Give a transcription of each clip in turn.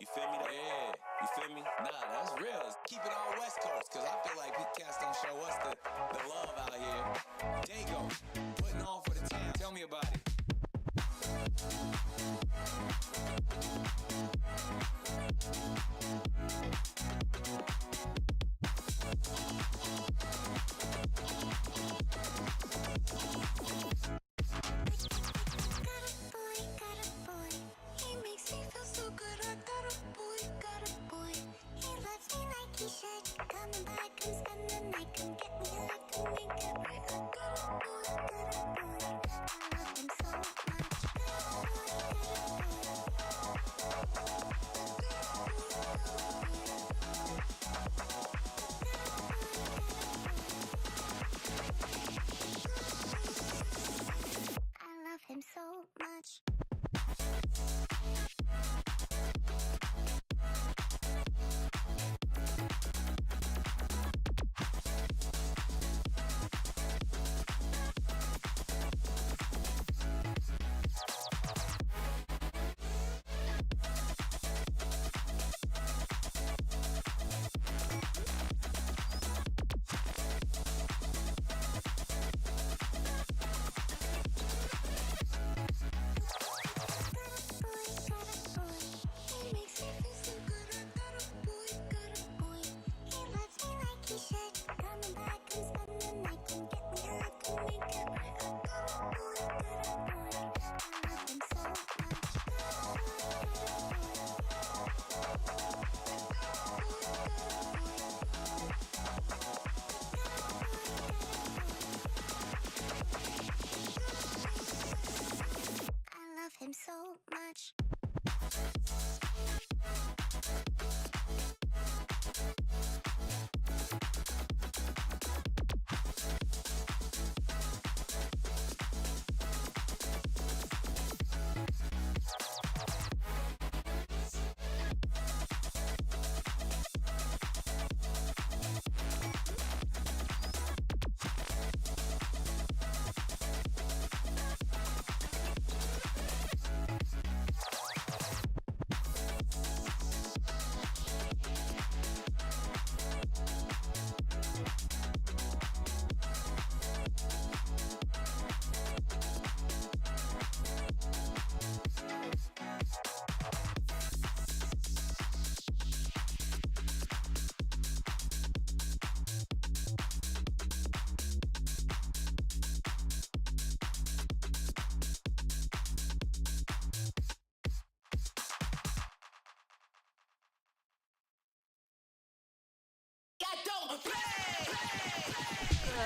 You feel me? Yeah, you feel me? Nah, that's real. Keep it all West Coast, cause I feel like cats don't show us the love out here. Dago, putting on for the town. Tell me about it. Him so much. Him so much.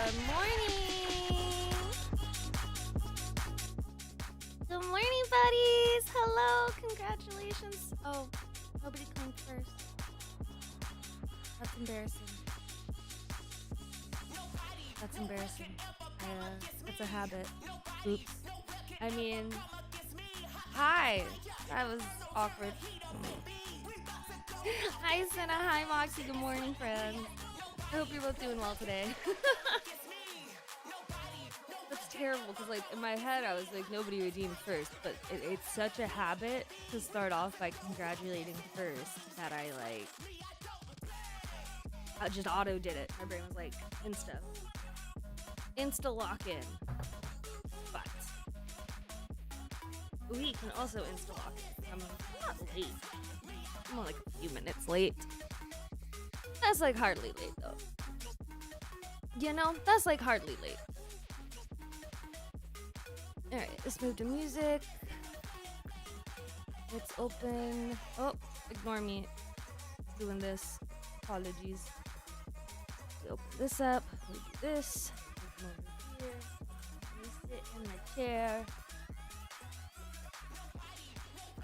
Good morning. Good morning, buddies. Hello. Congratulations. Oh, nobody clinked first. That's embarrassing. That's embarrassing. That's a habit. Oops. I mean, hi. That was awkward. Hi, Senna. Hi, Moxie. Good morning, friends. I hope you're both doing well today. That's terrible because, like, in my head, I was like, nobody redeemed first, but it's such a habit to start off by congratulating first that I just auto did it. My brain was like, insta lock in. But we can also insta lock in. I'm not late. I'm only like a few minutes late. That's like hardly late though. You know, that's like hardly late. Alright, let's move to music. Let's open. Oh, ignore me. Doing this. Apologies. We open this up. We do this. We come over here. We sit in the chair.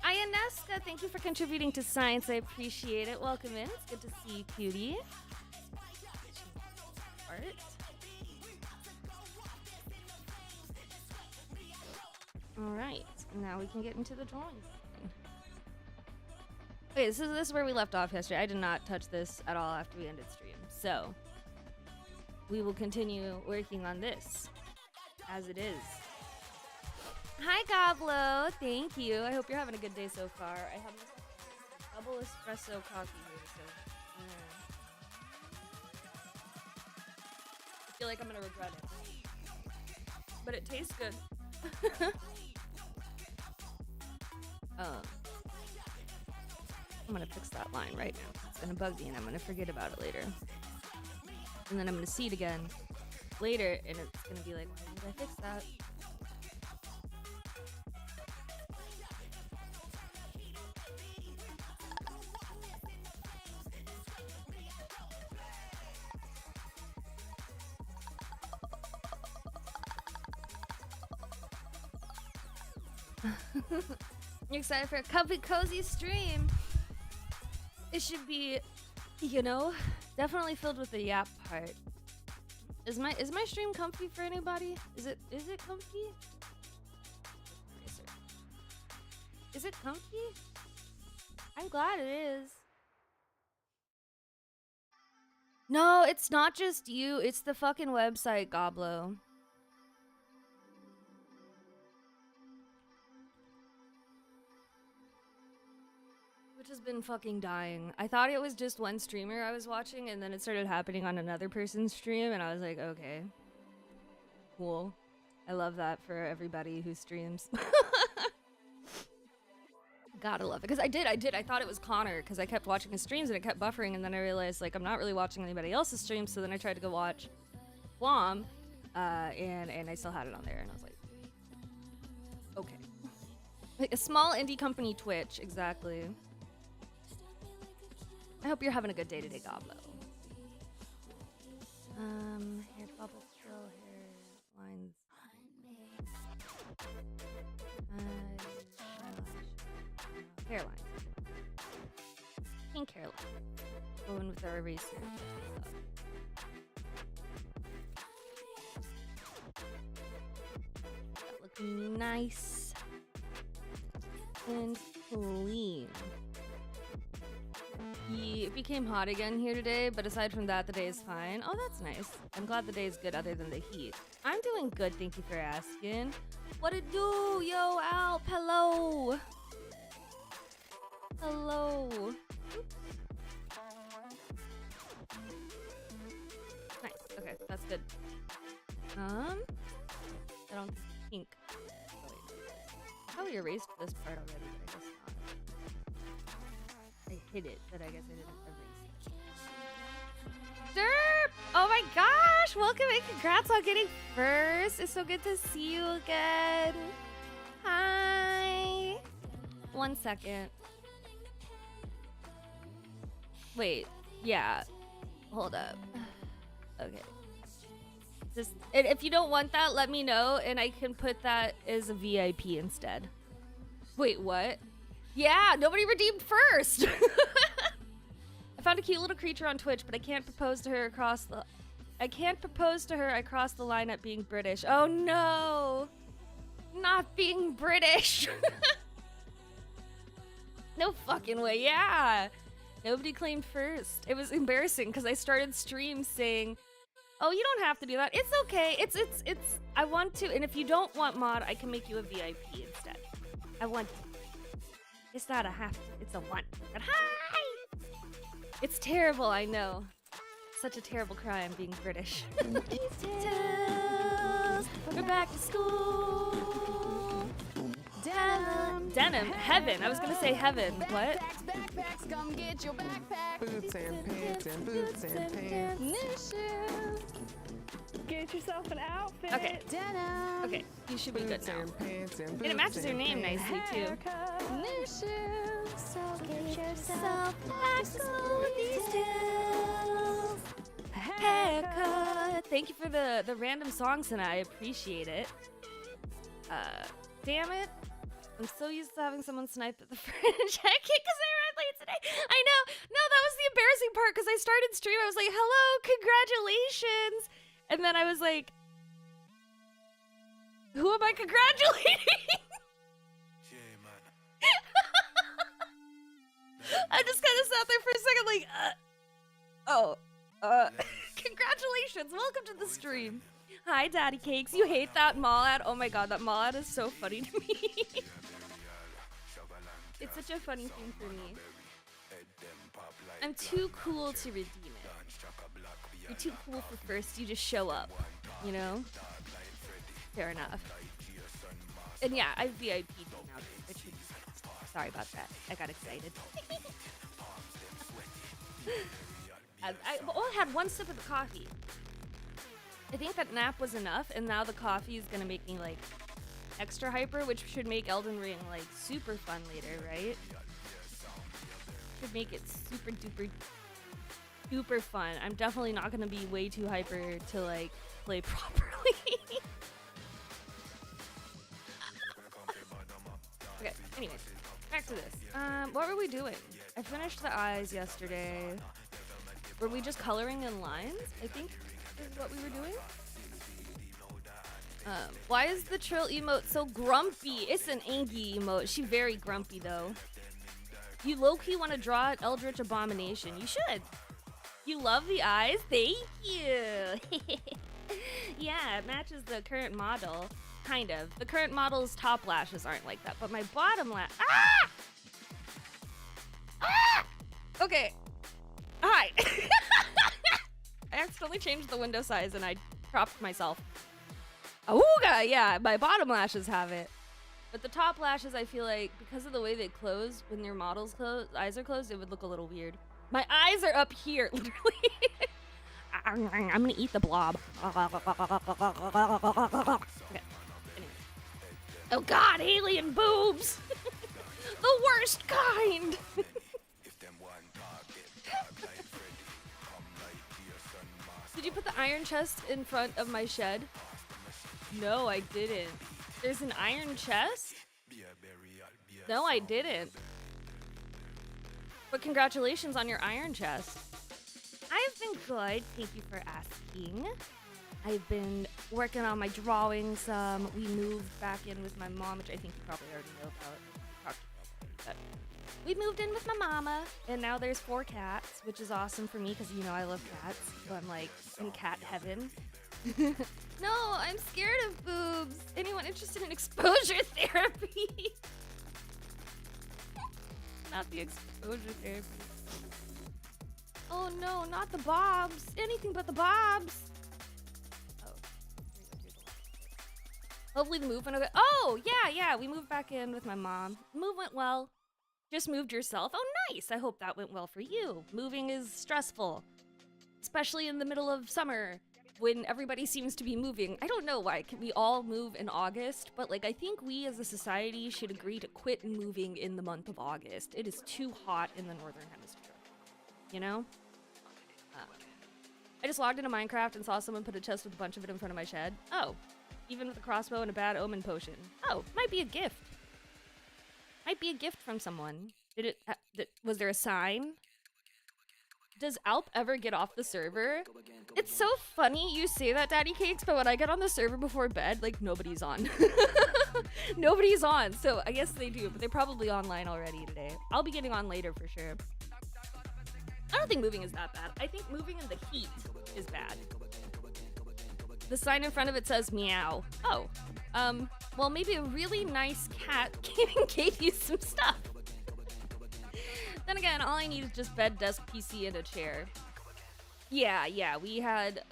Ionesca, thank you for contributing to science. I appreciate it. Welcome in. It's good to see you, cutie. Art. All right, now we can get into the drawings. Okay, this is where we left off yesterday. I did not touch this at all after we ended stream, so we will continue working on this as it is. Hi, Goblo. Thank you. I hope you're having a good day so far. I have Double espresso coffee here, so I feel like I'm gonna regret it. But it tastes good. I'm gonna fix that line right now. It's gonna bug me and I'm gonna forget about it later. And then I'm gonna see it again later and it's gonna be like, why did I fix that? You excited for a comfy cozy stream? It should be, you know, definitely filled with the yap part. Is my stream comfy for anybody? Is it comfy? Is it comfy? I'm glad it is. No, it's not just you, it's the fucking website, Goblo. Which has been fucking dying. I thought it was just one streamer I was watching, and then it started happening on another person's stream, and I was like, okay. Cool. I love that for everybody who streams. Gotta love it. Because I did. I thought it was Connor, because I kept watching his streams, and it kept buffering, and then I realized, like, I'm not really watching anybody else's streams, so then I tried to go watch Blom, and I still had it on there, and I was like, okay. Like a small indie company Twitch, exactly. I hope you're having a good day today, Goblo. Hair bubble fill, hair lines. Hairline. Pink hairline. Going with our eraser. That looking nice and clean. It became hot again here today, but aside from that, the day is fine. Oh, that's nice. I'm glad the day is good other than the heat. I'm doing good, thank you for asking. What it do? Yo, Alp, hello. Hello. Oops. Nice, okay, that's good. I don't think. Oh, wait. I probably erased this part already, but I guess not. I hid it, but I guess I didn't erase it. Derp! Oh my gosh! Welcome and congrats on getting first. It's so good to see you again. Hi. 1 second. Wait. Yeah. Hold up. Okay. Just if you don't want that, let me know, and I can put that as a VIP instead. Wait, what? Yeah, nobody redeemed first. I found a cute little creature on Twitch, but I can't propose to her across the line at being British. Oh no. Not being British. No fucking way. Yeah. Nobody claimed first. It was embarrassing because I started stream saying, "Oh, you don't have to do that. It's okay. It's I want to, and if you don't want mod, I can make you a VIP instead. I want to. It's not a have to, it's a want. But hi! It's terrible, I know. Such a terrible crime being British. We're back to school. Denim. Heaven. I was gonna say heaven. What? Come get your backpack. Boots and pants and boots and pants. New shoes. Get yourself an outfit. Okay. Denim. Okay, you should be good now. And pants and And it matches your name nicely too. Haircut. New shoes. So get yourself back to school with these Details. Haircut. Thank you for the random songs tonight. I appreciate it. Damn it. I'm so used to having someone snipe at the fridge. I can't because I ran late today. I know. No, that was the embarrassing part because I started stream. I was like, hello, congratulations. And then I was like, who am I congratulating? I just kind of sat there for a second like, congratulations. Welcome to the stream. Hi, Daddy Cakes. You hate that mall ad? Oh my god, that mall ad is so funny to me. It's such a funny thing for me. I'm too cool to redeem it. You're too cool for first, you just show up, you know? Fair enough. And yeah, I VIP'd now, which should be sorry about that. I got excited. I only had one sip of the coffee. I think that nap was enough, and now the coffee is gonna make me like extra hyper, which should make Elden Ring like super fun later, right? Should make it super duper fun. I'm definitely not gonna be way too hyper to like play properly. Okay, anyways, back to this. What were we doing? I finished the eyes yesterday. Were we just coloring in lines? I think is what we were doing. Why is the Trill emote so grumpy? It's an Angie emote. She very grumpy though. You low-key want to draw Eldritch Abomination. You should. You love the eyes? Thank you. Yeah, it matches the current model. Kind of. The current model's top lashes aren't like that, but my bottom lash. Ah! Ah! Okay. Hi. I accidentally changed the window size and I cropped myself. Ooga! Yeah, my bottom lashes have it. But the top lashes, I feel like, because of the way they close, when your model's eyes are closed, it would look a little weird. My eyes are up here, literally. I'm gonna eat the blob. Okay. Anyway. Oh god, alien boobs! The worst kind! Did you put the iron chest in front of my shed? No, I didn't. There's an iron chest? No, I didn't. But congratulations on your iron chest. I've been good, thank you for asking. I've been working on my drawings. We moved back in with my mom, which I think you probably already know about. But we moved in with my mama, and now there's 4 cats, which is awesome for me because, you know, I love cats. So I'm like in cat heaven. No, I'm scared of boobs. Anyone interested in exposure therapy? Not the exposure therapy. Oh no, not the bobs. Anything but the bobs. Oh. Hopefully the move went okay. Oh, yeah, we moved back in with my mom. Move went well. Just moved yourself? Oh, nice. I hope that went well for you. Moving is stressful, especially in the middle of summer when everybody seems to be moving. I don't know why. Can we all move in August? But like, I think we as a society should agree to quit moving in the month of August. It is too hot in the Northern Hemisphere. You know? I just logged into Minecraft and saw someone put a chest with a bunch of it in front of my shed. Oh, even with a crossbow and a bad omen potion. Oh, might be a gift. Might be a gift from someone. Was there a sign? Does Alp ever get off the server? It's so funny you say that, Daddy Cakes, but when I get on the server before bed, like, nobody's on. Nobody's on, so I guess they do, but they're probably online already today. I'll be getting on later for sure. I don't think moving is that bad. I think moving in the heat is bad. The sign in front of it says meow. Oh, well, maybe a really nice cat came and gave you some stuff. Then again, all I need is just bed, desk, PC, and a chair. Yeah, we had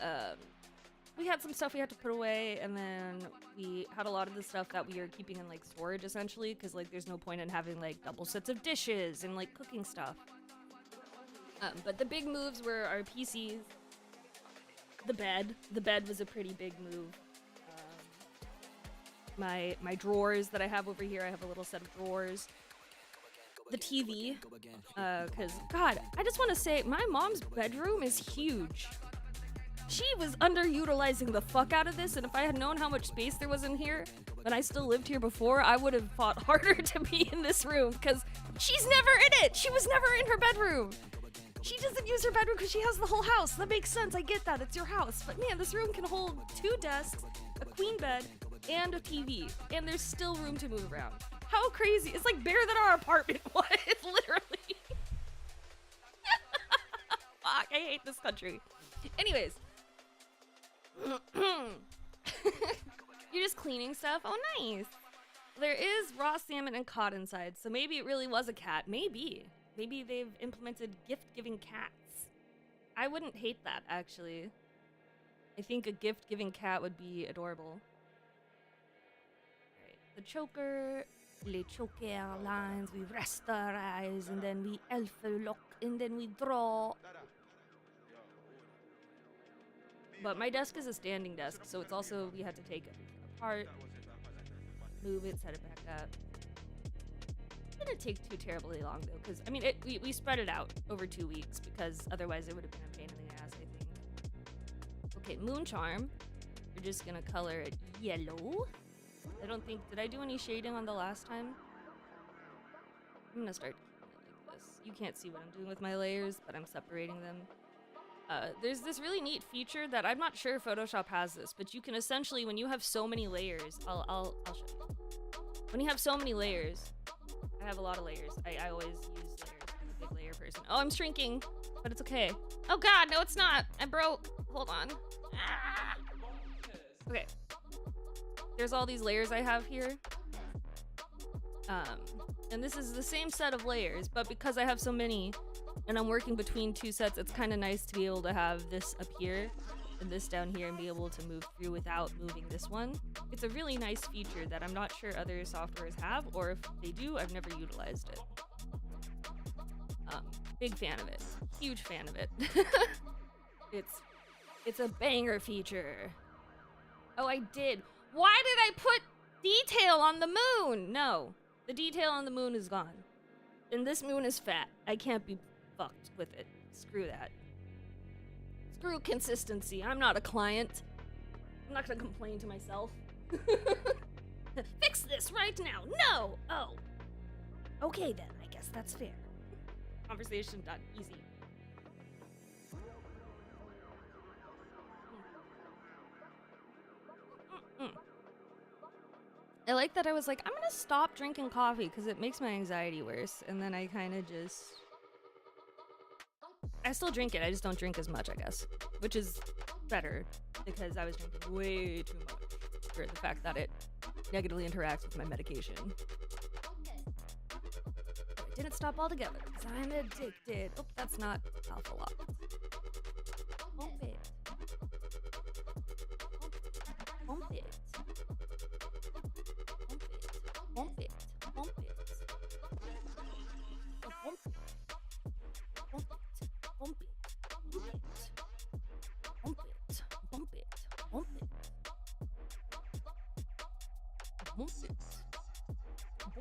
some stuff we had to put away, and then we had a lot of the stuff that we are keeping in, like, storage, essentially, because, like, there's no point in having, like, double sets of dishes and, like, cooking stuff. But the big moves were our PCs, the bed. The bed was a pretty big move. My drawers that I have over here, I have a little set of drawers. The TV, because, God, I just want to say, my mom's bedroom is huge. She was underutilizing the fuck out of this, and if I had known how much space there was in here when I still lived here before, I would have fought harder to be in this room, because she's never in it! She was never in her bedroom! She doesn't use her bedroom because she has the whole house. That makes sense, I get that, it's your house. But man, this room can hold 2 desks, a queen bed, and a TV, and there's still room to move around. How crazy. It's like bigger than our apartment was, literally. Fuck, I hate this country. Anyways. You're just cleaning stuff? Oh, nice. There is raw salmon and cod inside, so maybe it really was a cat. Maybe. maybe they've implemented gift-giving cats. I wouldn't hate that, actually. I think a gift-giving cat would be adorable. Right. The choker, les choker lines, we rest our eyes, and then we alpha lock, and then we draw. But my desk is a standing desk, so it's also, we had to take it apart, move it, set it back up. It didn't take too terribly long, though, because, I mean, we spread it out over 2 weeks, because otherwise it would have been a pain in the ass, I think. Okay, moon charm. We're just gonna color it yellow. I don't think, did I do any shading on the last time? I'm gonna start like this. You can't see what I'm doing with my layers, but I'm separating them. There's this really neat feature that I'm not sure Photoshop has this, but you can essentially, when you have so many layers, I'll show you. When you have so many layers, I have a lot of layers. I always use layers. I'm a big layer person. Oh, I'm shrinking, but it's okay. Oh God, no, it's not. I broke. Hold on. Ah! Okay. There's all these layers I have here. And this is the same set of layers, but because I have so many and I'm working between 2 sets, it's kind of nice to be able to have this up here and this down here and be able to move through without moving this one. It's a really nice feature that I'm not sure other softwares have, or if they do, I've never utilized it. Big fan of it. Huge fan of it. It's a banger feature. Oh, I did. Why did I put detail on the moon? No, the detail on the moon is gone. And this moon is fat. I can't be fucked with it. Screw that. Screw consistency. I'm not a client. I'm not gonna complain to myself. Fix this right now. No! Oh. Okay then, I guess that's fair. Conversation done. Easy. I like that I was like, I'm gonna stop drinking coffee because it makes my anxiety worse. And then I kind of just... I still drink it, I just don't drink as much, I guess. Which is better, because I was drinking way too much for the fact that it negatively interacts with my medication. But I didn't stop altogether, because I'm addicted. Oh, that's not alpha lock. Pump it. Pump it. Pump it. Pump it. Oh, pump it. Pump it. Pump it. Pump it. Pump it. Pump it. Pump it. Pump it.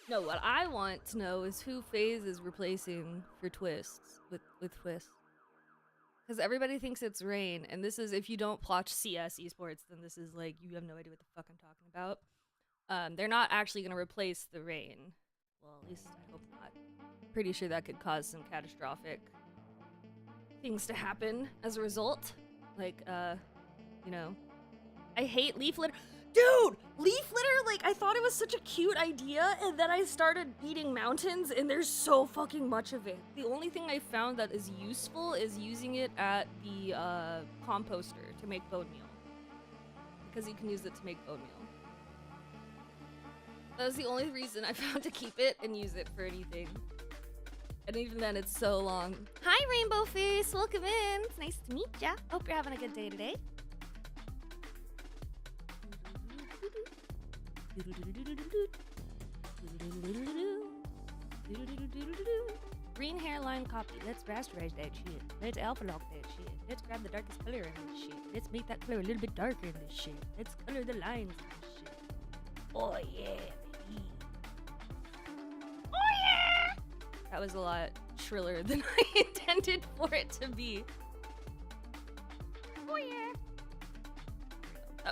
No, what I want to know is who FaZe is replacing for twists with twists. Because everybody thinks it's Rain, and this is, if you don't watch CS esports, then this is like, you have no idea what the fuck I'm talking about. They're not actually going to replace the Rain. Well, at least I hope not. Pretty sure that could cause some catastrophic things to happen as a result. Like, you know, I hate leaf litter. Dude, leaf litter, like, I thought it was such a cute idea, and then I started eating mountains, and there's so fucking much of it. The only thing I found that is useful is using it at the composter to make bone meal. Because you can use it to make bone meal. That was the only reason I found to keep it and use it for anything. And even then, it's so long. Hi, Rainbow Face! Welcome in! It's nice to meet ya. Hope you're having a good day today. Green hairline copy. Let's rasterize that shit. Let's alpha lock that shit. Let's grab the darkest color in this shit. Let's make that color a little bit darker in this shit. Let's color the lines in this shit. Oh yeah, baby. Oh yeah! That was a lot shriller than I intended for it to be. Oh yeah.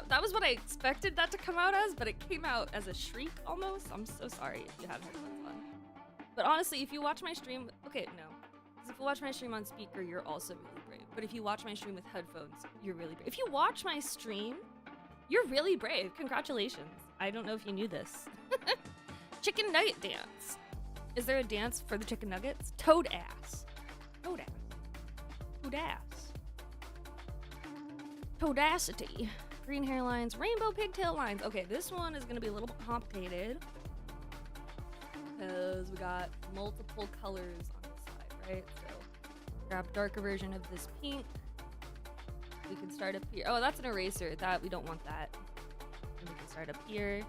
That was what I expected that to come out as, but it came out as a shriek almost. I'm so sorry if you have headphones on. But honestly, if you watch my stream, okay, no. Because if you watch my stream on speaker, you're also really brave. But if you watch my stream with headphones, you're really brave. If you watch my stream, you're really brave. Congratulations. I don't know if you knew this. Chicken nugget dance. Is there a dance for the chicken nuggets? Toad ass. Toad ass. Toad ass. Toadacity. Green hairlines, rainbow pigtail lines. Okay, this one is gonna be a little bit complicated because because we got multiple colors on the side, right? So grab a darker version of this pink. We can start up here. Oh, that's an eraser. That we don't want that. And we can start up here.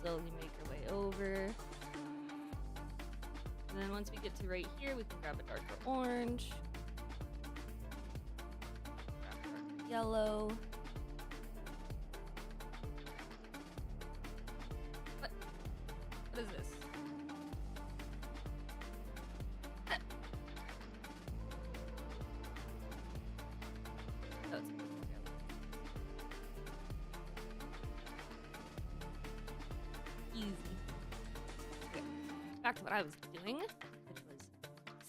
Slowly make our way over. And then once we get to right here, we can grab a darker orange. Grab a darker yellow. What is this? Oh, it's easy. Okay. Back to what I was doing, which was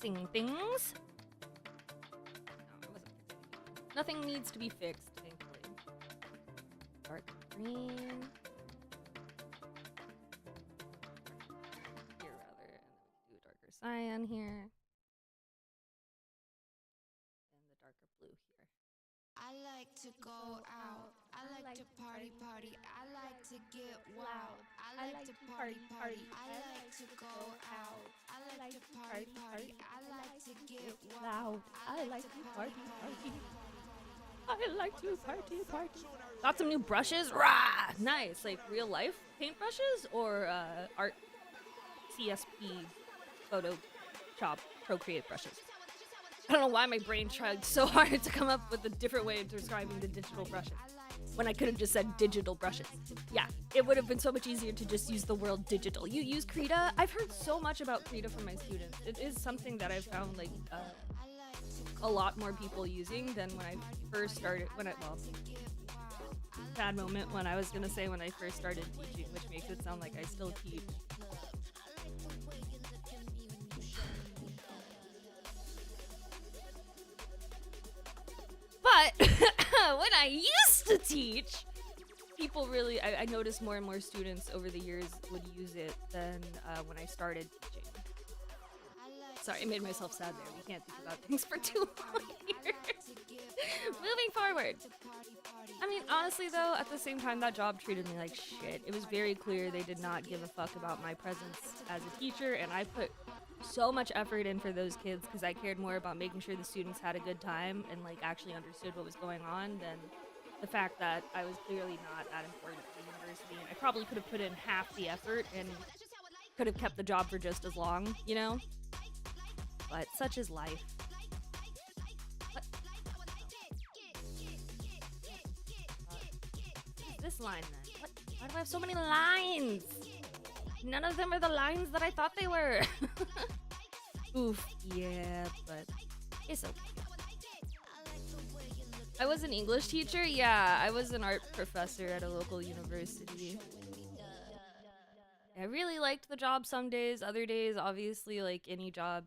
singing things. No, I wasn't fixing. Nothing needs to be fixed, thankfully. Dark green. Here, rather, and then we can do a darker cyan here. And the darker blue here. I like to go out. I like to party. I like to get wild. I like to party. I like to go out. I like to party. I like to get wild. I like to party. I like to party. Got some new brushes. Rah! Nice. Like real life paintbrushes or art CSP Photoshop Procreate brushes. I don't know why my brain tried so hard to come up with a different way of describing the digital brushes when I could have just said digital brushes. Yeah, it would have been so much easier to just use the word digital. You use Krita? I've heard so much about Krita from my students. It is something that I've found like a lot more people using than when I first started. Bad moment when I was gonna say when I first started teaching, which makes it sound like I still teach. But when I used to teach, people really, I noticed more and more students over the years would use it than when I started teaching. Sorry, I made myself sad there. We can't think about things for too long here. Moving forward. I mean, honestly though, at the same time, that job treated me like shit. It was very clear they did not give a fuck about my presence as a teacher, and I put so much effort in for those kids because I cared more about making sure the students had a good time and like actually understood what was going on than the fact that I was clearly not that important to the university, and I probably could have put in half the effort and could have kept the job for just as long, you know? But such is life. What? This line then? What? Why do I have so many lines? None of them are the lines that I thought they were. Oof, yeah, but it's okay. I was an English teacher? Yeah, I was an art professor at a local university. I really liked the job some days, other days, obviously, like any job,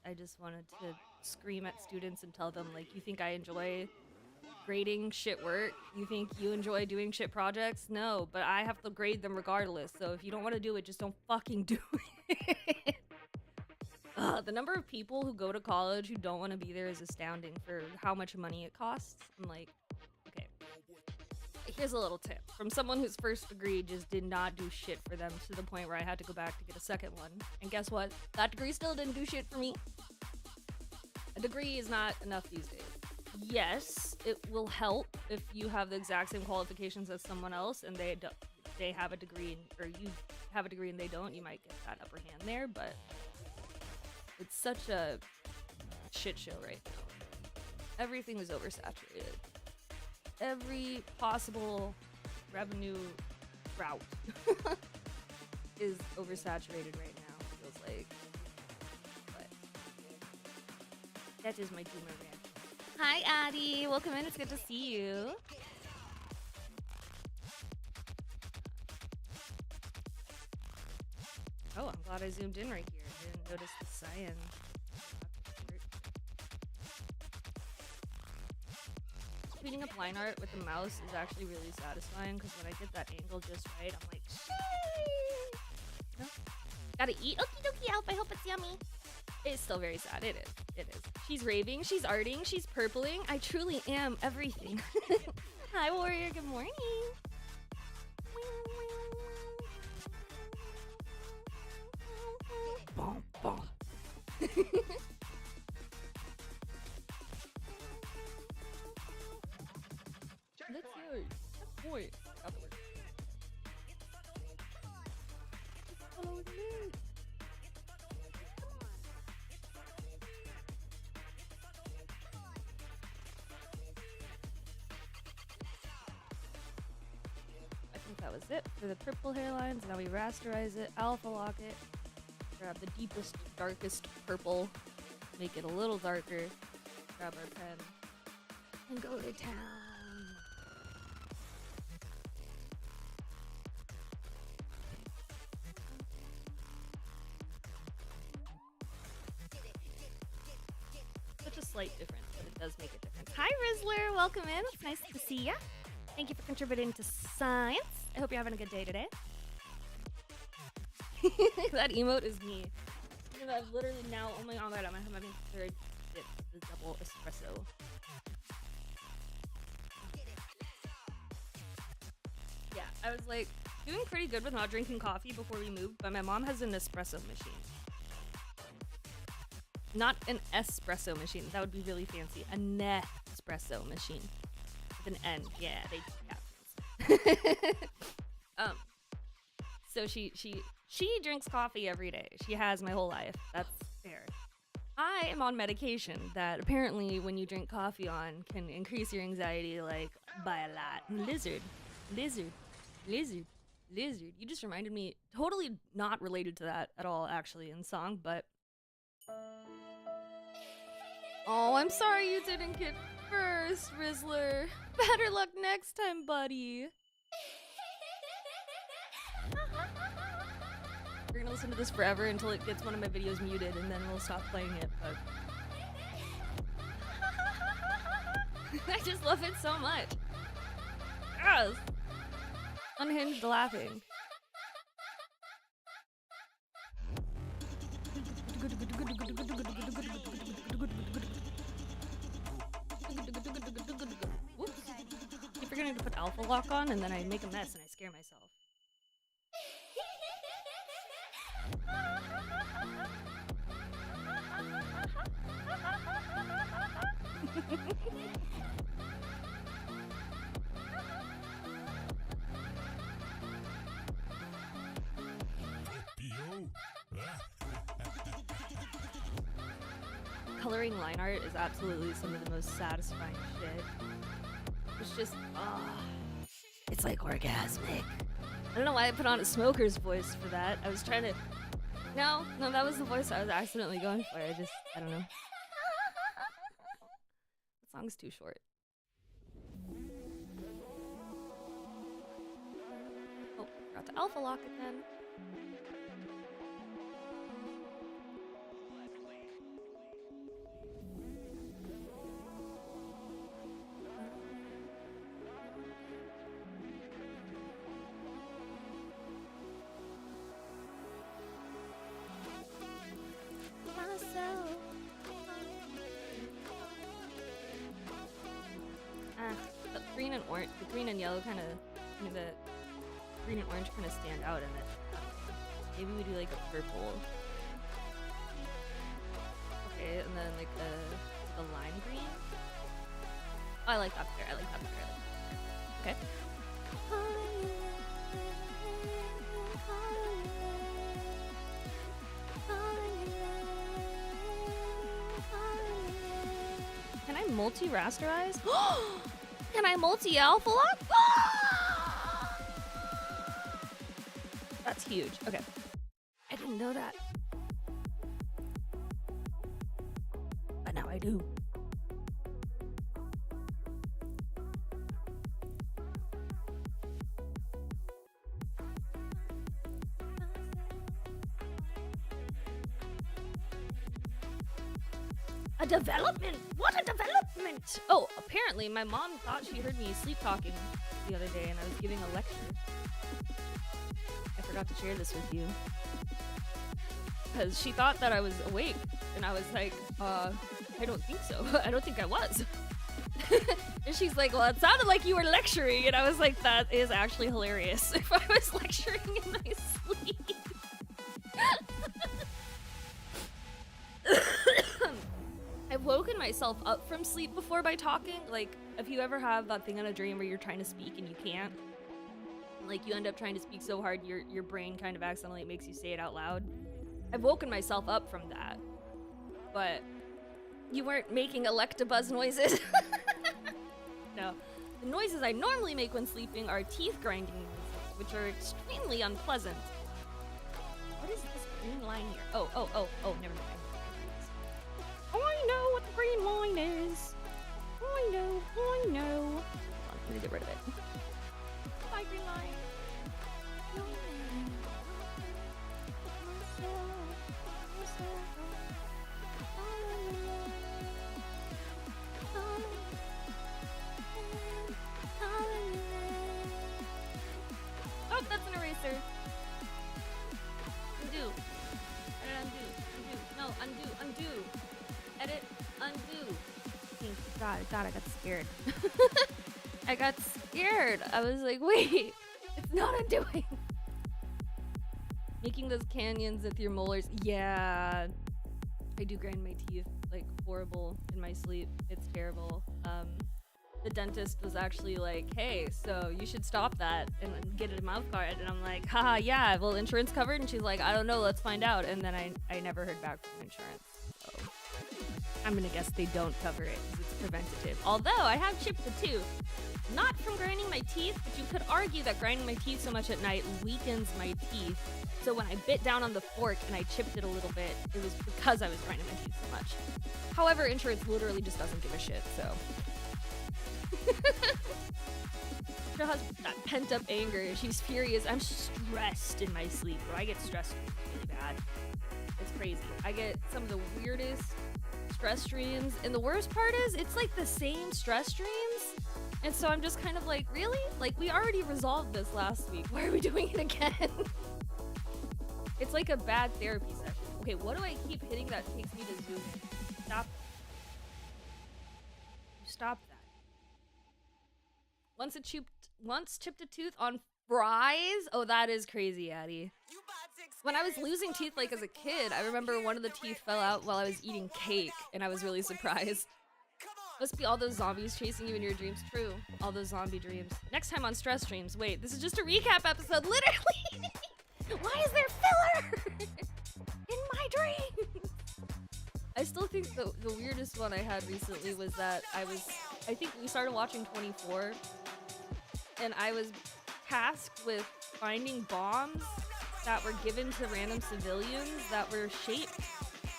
I just wanted to scream at students and tell them, like, you think I enjoy grading shit work? You think you enjoy doing shit projects? No, but I have to grade them regardless, so if you don't want to do it, just don't fucking do it. The number of people who go to college who don't want to be there is astounding for how much money it costs. I'm like, okay. Here's a little tip. From someone whose first degree just did not do shit for them to the point where I had to go back to get a second one. And guess what? That degree still didn't do shit for me. A degree is not enough these days. Yes, it will help if you have the exact same qualifications as someone else and they have a degree, or you have a degree and they don't. You might get that upper hand there, but it's such a shit show right now. Everything is oversaturated. Every possible revenue route is oversaturated right now, feels like. But that is my doomer rant. Hi, Addie. Welcome in. It's good to see you. Oh, I'm glad I zoomed in right here. I didn't notice the cyan. Tweeting up line art with the mouse is actually really satisfying because when I get that angle just right, I'm like, shit. No? Gotta eat. Okie dokie, Alp. I hope it's yummy. It's still very sad. It is. It is. She's raving. She's arting. She's purpling. I truly am everything. Hi, Warrior. Good morning. That's yours. Boy. I think that was it for the purple hairlines. Now we rasterize it, alpha lock it, grab the deepest, darkest purple, make it a little darker, grab our pen, and go to town. Such a slight difference, but it does make a difference. Hi, Rizzler! Welcome in. It's nice to see ya. Thank you for contributing to science. I hope you're having a good day today. That emote is me. You know, I've literally now, oh my god, I'm having third sip of the double espresso. Yeah, I was like doing pretty good with not drinking coffee before we moved, but my mom has an espresso machine. Not an espresso machine. That would be really fancy. A Nespresso machine. With an N. Yeah, they captions. So she drinks coffee every day. She has my whole life. That's fair. I am on medication that apparently when you drink coffee on can increase your anxiety like by a lot. Lizard. You just reminded me, totally not related to that at all actually in song, but oh, I'm sorry you didn't get first, Rizzler. Better luck next time, buddy. We're gonna listen to this forever until it gets one of my videos muted, and then we'll stop playing it, but I just love it so much. Yes! Unhinged laughing. Whoops. Keep forgetting to put alpha lock on, and then I make a mess and I scare myself. Coloring line art is absolutely some of the most satisfying shit. It's just, it's like orgasmic. I don't know why I put on a smoker's voice for that. I was trying to, no, that was the voice I was accidentally going for. I don't know. The song's too short. Oh, forgot to alpha lock it then. The green and yellow kind of, the green and orange kind of stand out in it. Maybe we do like a purple. Okay, and then like the lime green. Oh, I like that better. Okay. Can I multi-rasterize? Can I multi-alpha lock? That's huge. Okay. I didn't know that. But now I do. A development? What a development! Oh, apparently my mom thought she heard me sleep talking the other day and I was giving a lecture. I forgot to share this with you. Because she thought that I was awake and I was like, I don't think so. I don't think I was. And she's like, well, it sounded like you were lecturing. And I was like, that is actually hilarious if I was lecturing in my sleep. myself up from sleep before by talking. Like, if you ever have that thing in a dream where you're trying to speak and you can't, like you end up trying to speak so hard your brain kind of accidentally makes you say it out loud. I've woken myself up from that, but you weren't making Electabuzz noises. No, the noises I normally make when sleeping are teeth grinding noises, which are extremely unpleasant. What is this green line here? Oh, never mind. I know what the green line is. I know. Hold on, let me get rid of it. Bye, green line. Oh, that's an eraser. Undo. Edit, undo. No, undo. Edit, undo. God, I got scared. I got scared. I was like, wait, it's not undoing. Making those canyons with your molars. Yeah, I do grind my teeth like horrible in my sleep. It's terrible. The dentist was actually like, hey, so you should stop that and get a mouth guard. And I'm like, haha, yeah, well, insurance covered? And she's like, I don't know, let's find out. And then I never heard back from insurance. So I'm gonna guess they don't cover it because it's preventative. Although I have chipped the tooth. Not from grinding my teeth, but you could argue that grinding my teeth so much at night weakens my teeth. So when I bit down on the fork and I chipped it a little bit, it was because I was grinding my teeth so much. However, insurance literally just doesn't give a shit, so. Trill has that pent-up anger. She's furious. I'm stressed in my sleep, bro. I get stressed really bad. It's crazy. I get some of the weirdest stress dreams, and the worst part is, it's like the same stress dreams. And so I'm just kind of like, really? Like, we already resolved this last week. Why are we doing it again? It's like a bad therapy session. Okay, what do I keep hitting that takes me to zoom in? Stop. Stop that. Once chipped a tooth on fries? Oh, that is crazy, Addie. When I was losing teeth, like, as a kid, I remember one of the teeth fell out while I was eating cake, and I was really surprised. Must be all those zombies chasing you in your dreams. True. All those zombie dreams. Next time on Stress Dreams. Wait, this is just a recap episode, literally! Why is there filler in my dreams? I still think the weirdest one I had recently was that I think we started watching 24, and I was tasked with finding bombs that were given to random civilians that were shaped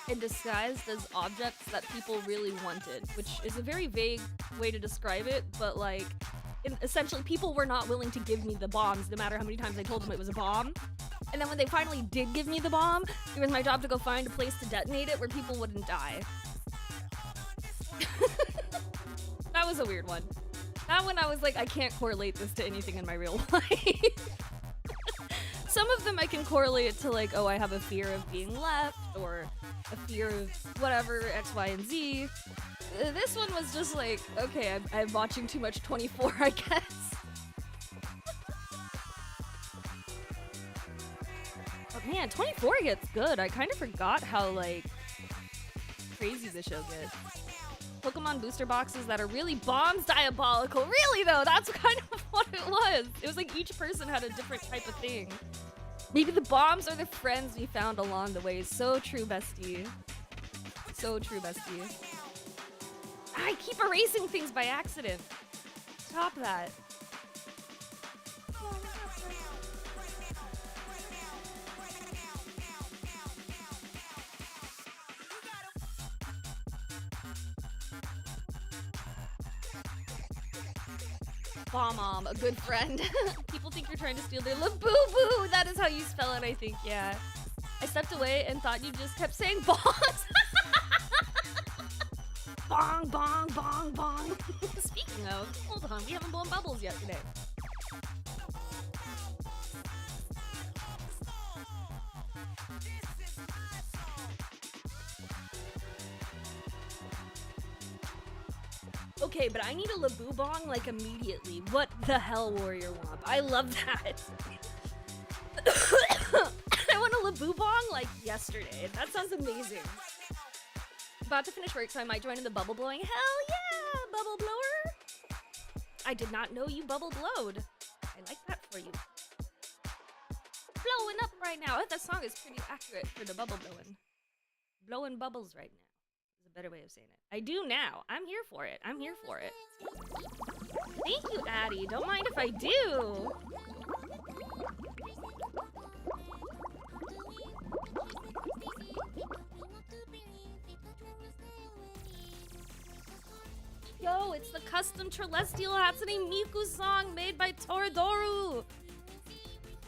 and disguised as objects that people really wanted, which is a very vague way to describe it, but like, essentially people were not willing to give me the bombs no matter how many times I told them it was a bomb. And then when they finally did give me the bomb, it was my job to go find a place to detonate it where people wouldn't die. That was a weird one. That one I was like, I can't correlate this to anything in my real life. Some of them I can correlate it to like, oh, I have a fear of being left, or a fear of whatever, X, Y, and Z. This one was just like, okay, I'm watching too much 24, I guess. But man, 24 gets good. I kind of forgot how, like, crazy the show gets. Pokemon booster boxes that are really bombs diabolical. Really, though, that's kind of what it was. It was like each person had a different type of thing. Maybe the bombs are the friends we found along the way. So true, bestie. So true, bestie. I keep erasing things by accident. Stop that. Bomb-om, a good friend. People think you're trying to steal their Labubu. That is how you spell it, I think, yeah. I stepped away and thought you just kept saying bongs. Bong, bong, bong, bong. Speaking of, hold on, we haven't blown bubbles yet today. Okay, but I need a Labu Bong, like, immediately. What the hell, Warrior Womp? I love that. I want a Labu Bong, like, yesterday. That sounds amazing. about to finish work, so I might join in the bubble blowing. Hell yeah, bubble blower! I did not know you bubble blowed. I like that for you. Blowing up right now. That song is pretty accurate for the bubble blowing. Blowing bubbles right now is a better way of saying it. I do now. I'm here for it. I'm here for it. Thank you, Addie. Don't mind if I do. Yo, it's the custom Trillestial Hatsune Miku song made by Toradora.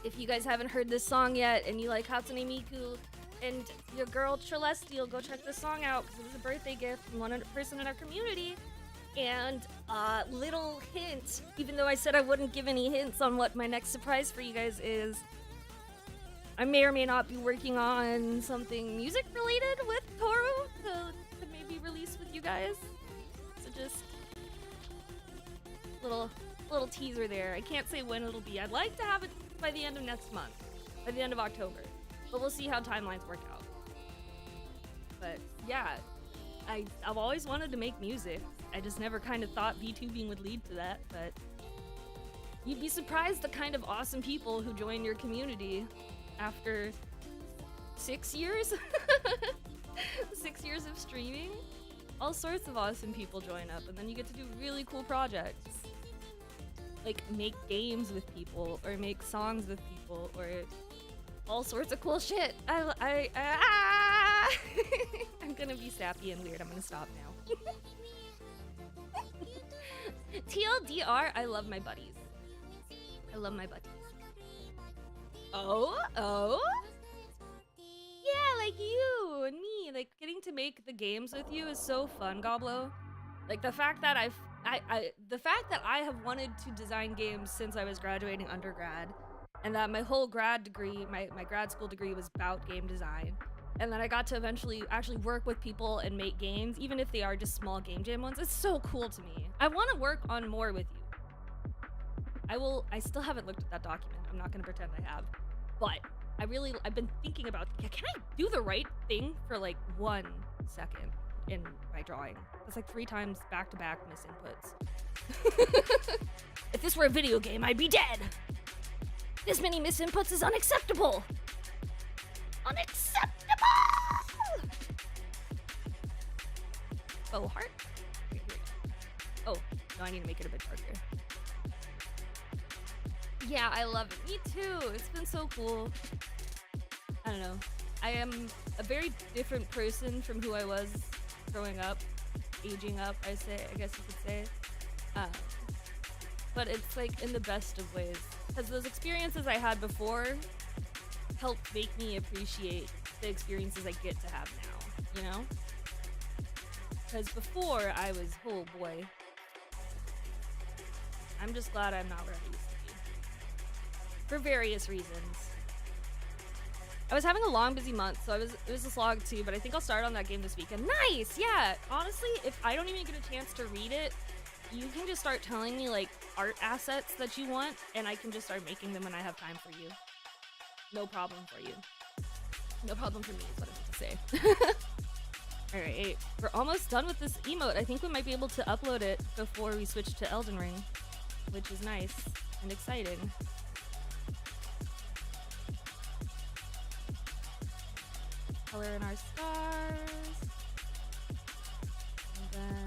If you guys haven't heard this song yet and you like Hatsune Miku and your girl Trillestial, go check this song out because it was a birthday gift from one person in our community. And little hint, even though I said I wouldn't give any hints on what my next surprise for you guys is, I may or may not be working on something music related with Toru to maybe release with you guys. So just little teaser there. I can't say when it'll be. I'd like to have it by the end of next month, by the end of October, but we'll see how timelines work out. But yeah, I've always wanted to make music. I just never kind of thought VTubing would lead to that, but you'd be surprised the kind of awesome people who join your community after 6 years. 6 years of streaming. All sorts of awesome people join up, and then you get to do really cool projects. Like make games with people, or make songs with people, or all sorts of cool shit. I'm gonna be sappy and weird. I'm gonna stop now. TLDR, I love my buddies. I love my buddies. Oh? Yeah, like you and me. Like, getting to make the games with you is so fun, Goblo. Like, the fact that the fact that I have wanted to design games since I was graduating undergrad, and that my whole grad degree, my grad school degree was about game design, and then I got to eventually actually work with people and make games, even if they are just small game jam ones. It's so cool to me. I want to work on more with you. I still haven't looked at that document. I'm not gonna pretend I have, but I've been thinking about, can I do the right thing for like 1 second in my drawing? It's like 3 times back-to-back misinputs. If this were a video game, I'd be dead. This many misinputs is unacceptable. Unacceptable! Oh, heart? Right here. Oh, no, I need to make it a bit darker. Yeah, I love it. Me too. It's been so cool. I don't know. I am a very different person from who I was growing up, aging up, I guess you could say. But it's like in the best of ways. Because those experiences I had before helped make me appreciate the experiences I get to have now, you know? Because before I was, oh boy. I'm just glad I'm not where I used to be. For various reasons. I was having a long, busy month, so it was a slog too, but I think I'll start on that game this weekend. Nice! Yeah! Honestly, if I don't even get a chance to read it, you can just start telling me, like, art assets that you want, and I can just start making them when I have time for you. No problem for you. No problem for me, is what I meant to say. Alright, we're almost done with this emote. I think we might be able to upload it before we switch to Elden Ring, which is nice and exciting. Color in our stars. And then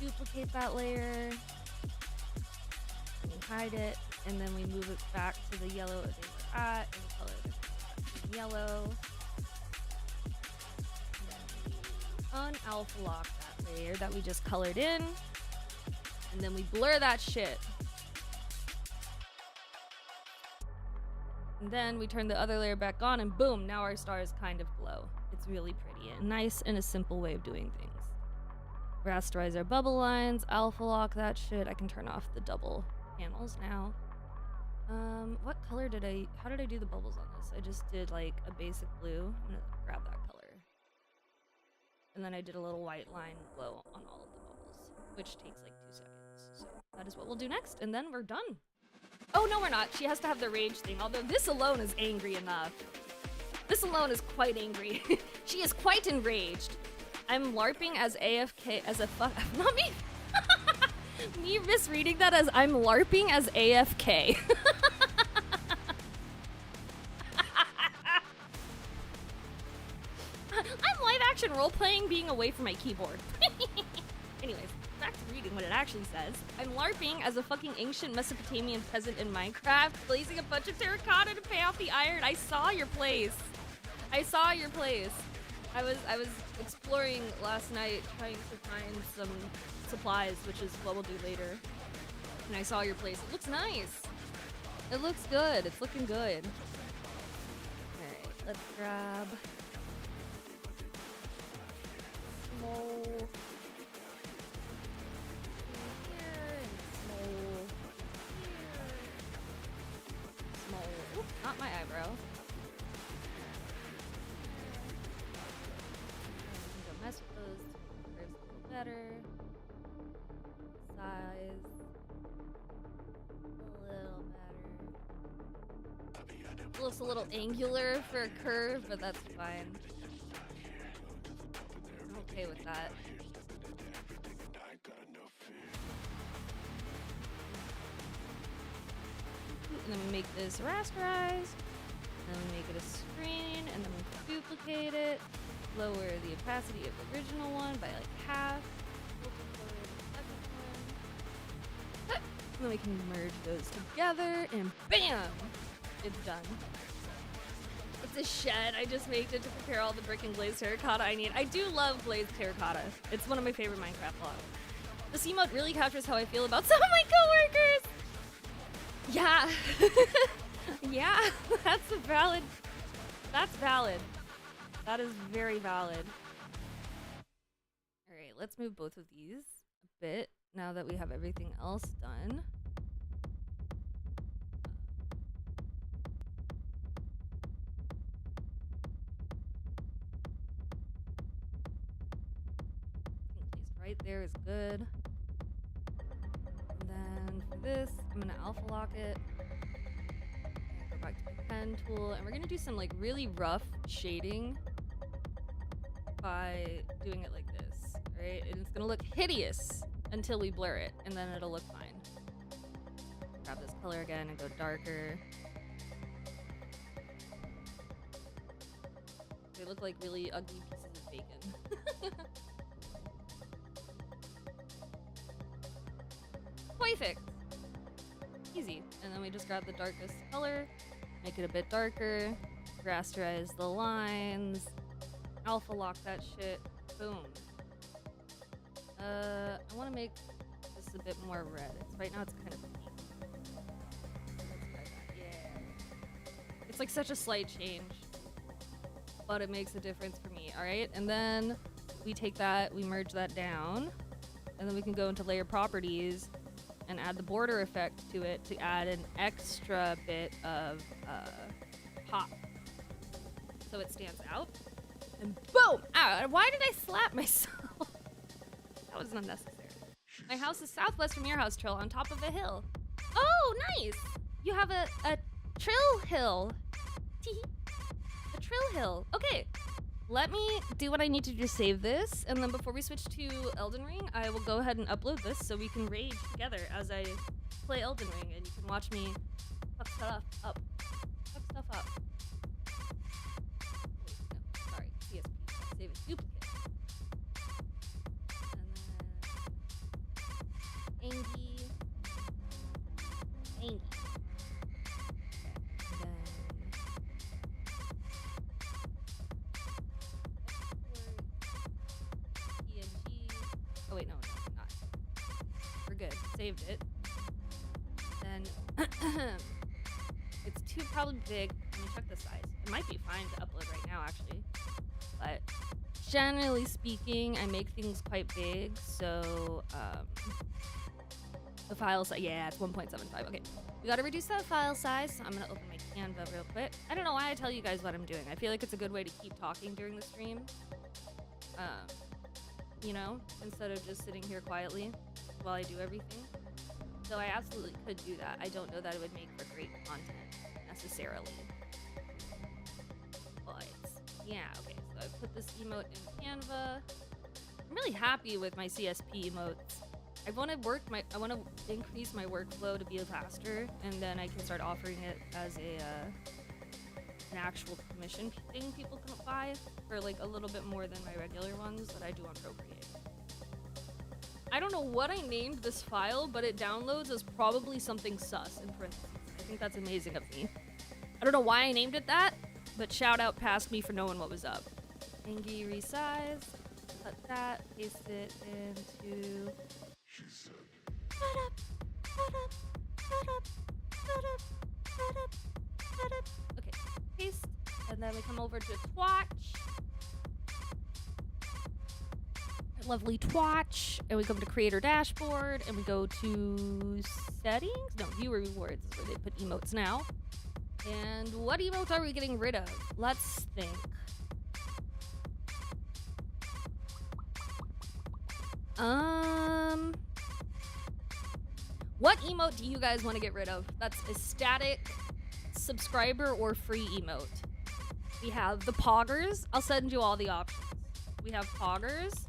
duplicate that layer. And we hide it. And then we move it back to the yellow that they were at. And color it back to yellow. And then we un-alpha lock that layer that we just colored in. And then we blur that shit. And then we turn the other layer back on, and boom, now our stars kind of glow. It's really pretty and nice and a simple way of doing things. Rasterize our bubble lines, alpha lock that shit. I can turn off the double panels now. What color how did I do the bubbles on this? I just did like a basic blue. I'm gonna grab that color. And then I did a little white line glow on all of the bubbles, which takes like 2 seconds. So that is what we'll do next, and then we're done. Oh, no, we're not. She has to have the rage thing, although this alone is angry enough. This alone is quite angry. She is quite enraged. I'm LARPing as AFK as a fuck. Not me. Me misreading that as I'm LARPing as AFK. I'm live action role playing being away from my keyboard. Anyways, back to reading what it actually says. I'm LARPing as a fucking ancient Mesopotamian peasant in Minecraft, blazing a bunch of terracotta to pay off the iron. I saw your place. I saw your place. I was exploring last night trying to find some supplies, which is what we'll do later. And I saw your place. It looks nice. It looks good. It's looking good. Alright, let's grab small here and small here. Small. Ooh, not my eyebrow. Mess with those curves a little better. Size a little better. Looks a little angular for a curve, but that's fine. I'm okay with that. And then we make this rasterized. And then we make it a screen, and then we duplicate it. Lower the opacity of the original one by like half. And then we can merge those together, and BAM! It's done. It's a shed. I just made it to prepare all the brick and glazed terracotta I need. I do love glazed terracotta. It's one of my favorite Minecraft logs. This emote really captures how I feel about some of my coworkers. Yeah. Yeah, that's valid. That's valid. That is very valid. All right, let's move both of these a bit now that we have everything else done. Placed right there is good. And then for this, I'm gonna alpha lock it. Go back to my pen tool, and we're gonna do some like really rough shading by doing it like this, right? And it's gonna look hideous until we blur it, and then it'll look fine. Grab this color again and go darker. They look like really ugly pieces of bacon. Perfect. Easy. And then we just grab the darkest color, make it a bit darker, rasterize the lines, alpha lock that shit. Boom. I want to make this a bit more red. Right now it's kind of pink. Let's try that. Yeah. It's like such a slight change, but it makes a difference for me. All right. And then we take that, we merge that down, and then we can go into layer properties and add the border effect to it to add an extra bit of pop, so it stands out. And boom! Ow, why did I slap myself? That was unnecessary. My house is southwest from your house, Trill, on top of a hill. Oh, nice! You have a Trill hill. A Trill hill. Okay, let me do what I need to do to save this, and then before we switch to Elden Ring, I will go ahead and upload this so we can rage together as I play Elden Ring, and you can watch me fuck stuff up. Fuck stuff up. Wait, no, sorry, CSP. Save as duplicate. And then Angie. Okay. And then PNG. Oh wait, no, not. We're good. Saved it. Then it's too probably big. Let me check the size. It might be fine to upload right now, actually. But generally speaking, I make things quite big, so the file size, yeah, it's 1.75. Okay, we gotta reduce that file size. So I'm gonna open my Canva real quick. I don't know why I tell you guys what I'm doing. I feel like it's a good way to keep talking during the stream. You know, instead of just sitting here quietly while I do everything. So I absolutely could do that. I don't know that it would make for great content necessarily. But Yeah, okay, so I put this emote in Canva. I'm really happy with my CSP emotes. I want to increase my workflow to be faster, and then I can start offering it as an actual commission thing people can buy for like a little bit more than my regular ones that I do on Procreate. I don't know what I named this file, but it downloads as probably something sus in parentheses. I think that's amazing of me. I don't know why I named it that, but shout out past me for knowing what was up. Angie resize, cut that, paste it into. Okay, paste, and then we come over to Twatch. Lovely Twatch, and we come to Creator Dashboard, and we go to Settings? No, Viewer Rewards is where they put emotes now. And what emotes are we getting rid of? Let's think. What emote do you guys want to get rid of? That's a static, subscriber, or free emote. We have the Poggers. I'll send you all the options. We have Poggers.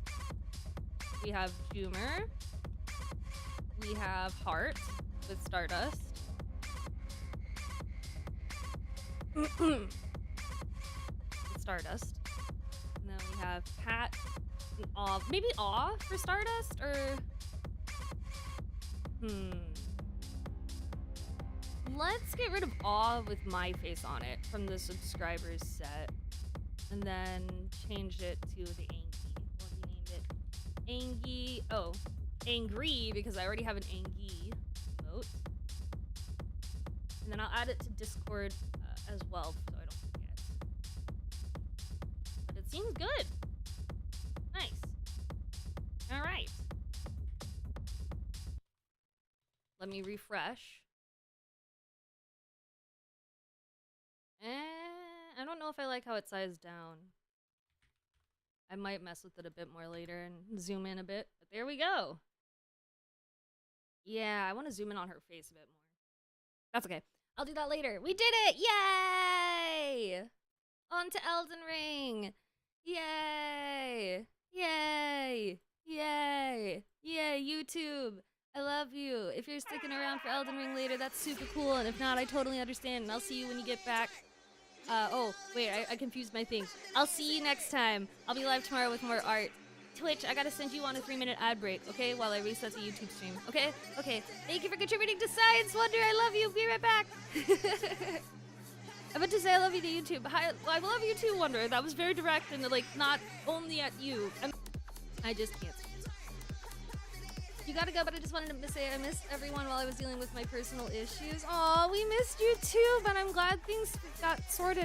We have Humor. We have Heart with Stardust. With Stardust. And then we have Pat and Awe. Maybe Awe for Stardust, or... Let's get rid of Awe with my face on it from the subscribers set. And then change it to the Angie. What do we name it? Angie. Oh, Angry, because I already have an Angie emote. And then I'll add it to Discord as well, so I don't forget. But it seems good. Nice. All right. Let me refresh. I don't know if I like how it's sized down. I might mess with it a bit more later and zoom in a bit, but there we go. Yeah, I want to zoom in on her face a bit more. That's okay. I'll do that later. We did it! Yay! On to Elden Ring! Yay! Yay! Yay! Yay, YouTube! I love you. If you're sticking around for Elden Ring later, that's super cool, and if not, I totally understand, and I'll see you when you get back. Oh, wait, I confused my thing. I'll see you next time. I'll be live tomorrow with more art. Twitch, I gotta send you on a 3-minute ad break, okay? While I reset the YouTube stream, okay? Okay. Thank you for contributing to Science Wonder. I love you. Be right back. I meant to say I love you to YouTube. Hi, I love you too, Wonder. That was very direct and, like, not only at you. I just can't. You gotta go, but I just wanted to say I missed everyone while I was dealing with my personal issues. Aw, we missed you too, but I'm glad things got sorted